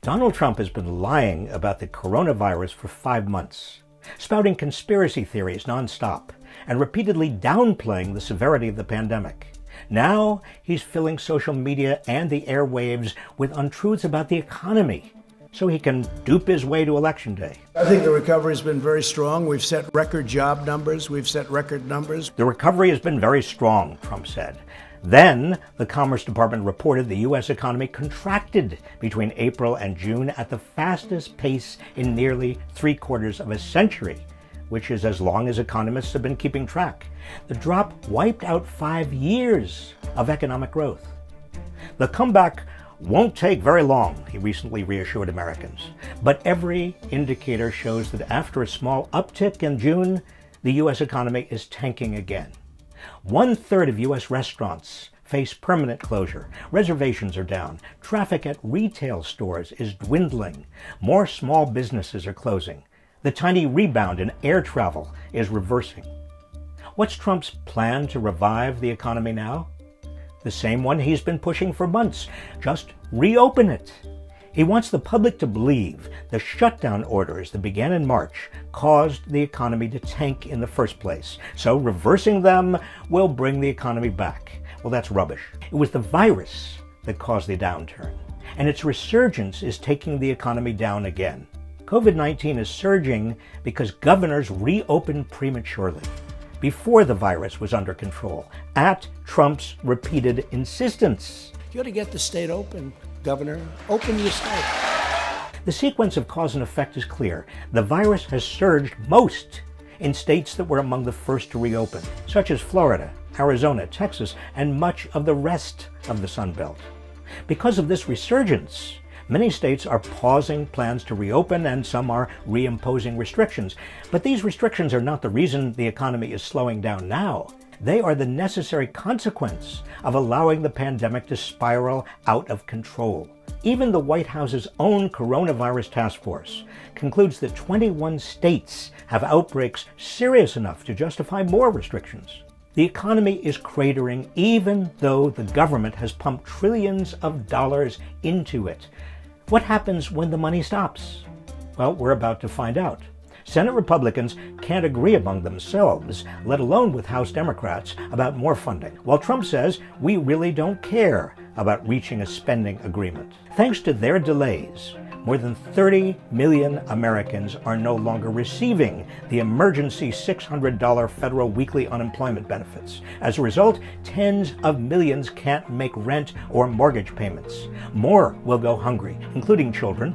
Donald Trump has been lying about the coronavirus for 5 months, spouting conspiracy theories nonstop, and repeatedly downplaying the severity of the pandemic. Now he's filling social media and the airwaves with untruths about the economy, so he can dupe his way to Election Day. I think the recovery has been very strong. We've set record job numbers. We've set record numbers. The recovery has been very strong, Trump said. Then, the Commerce Department reported the U.S. economy contracted between April and June at the fastest pace in nearly 3/4 of a century, which is as long as economists have been keeping track. The drop wiped out 5 years of economic growth. The comeback won't take very long, he recently reassured Americans. But every indicator shows that after a small uptick in June, the U.S. economy is tanking again. 1/3 of U.S. restaurants face permanent closure. Reservations are down. Traffic at retail stores is dwindling. More small businesses are closing. The tiny rebound in air travel is reversing. What's Trump's plan to revive the economy now? The same one he's been pushing for months. Just reopen it. He wants the public to believe the shutdown orders that began in March caused the economy to tank in the first place. So reversing them will bring the economy back. Well, that's rubbish. It was the virus that caused the downturn, and its resurgence is taking the economy down again. COVID-19 is surging because governors reopened prematurely, before the virus was under control, at Trump's repeated insistence. You ought to get the state open, Governor. Open your state. The sequence of cause and effect is clear. The virus has surged most in states that were among the first to reopen, such as Florida, Arizona, Texas, and much of the rest of the Sun Belt. Because of this resurgence, many states are pausing plans to reopen, and some are reimposing restrictions. But these restrictions are not the reason the economy is slowing down now. They are the necessary consequence of allowing the pandemic to spiral out of control. Even the White House's own coronavirus task force concludes that 21 states have outbreaks serious enough to justify more restrictions. The economy is cratering even though the government has pumped trillions of dollars into it. What happens when the money stops? Well, we're about to find out. Senate Republicans can't agree among themselves, let alone with House Democrats, about more funding, while Trump says we really don't care about reaching a spending agreement. Thanks to their delays, more than 30 million Americans are no longer receiving the emergency $600 federal weekly unemployment benefits. As a result, tens of millions can't make rent or mortgage payments. More will go hungry, including children.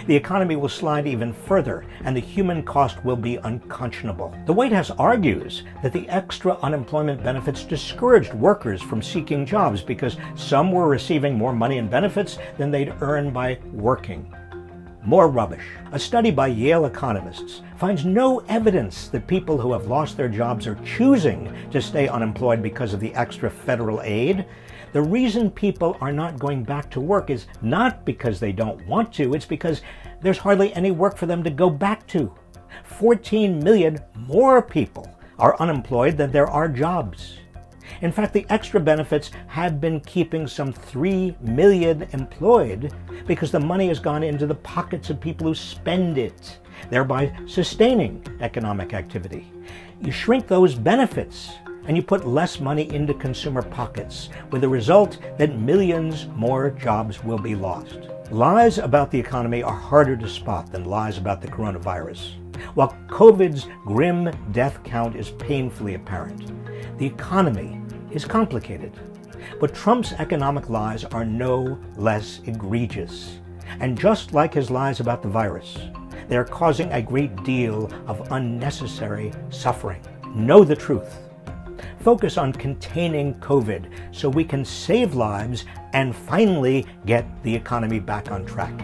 The economy will slide even further, and the human cost will be unconscionable. The White House argues that the extra unemployment benefits discouraged workers from seeking jobs because some were receiving more money in benefits than they'd earn by working. More rubbish. A study by Yale economists finds no evidence that people who have lost their jobs are choosing to stay unemployed because of the extra federal aid. The reason people are not going back to work is not because they don't want to, it's because there's hardly any work for them to go back to. 14 million more people are unemployed than there are jobs. In fact, the extra benefits have been keeping some 3 million employed because the money has gone into the pockets of people who spend it, thereby sustaining economic activity. You shrink those benefits and you put less money into consumer pockets, with the result that millions more jobs will be lost. Lies about the economy are harder to spot than lies about the coronavirus. While COVID's grim death count is painfully apparent, the economy is complicated. But Trump's economic lies are no less egregious. And just like his lies about the virus, they are causing a great deal of unnecessary suffering. Know the truth. Focus on containing COVID so we can save lives and finally get the economy back on track.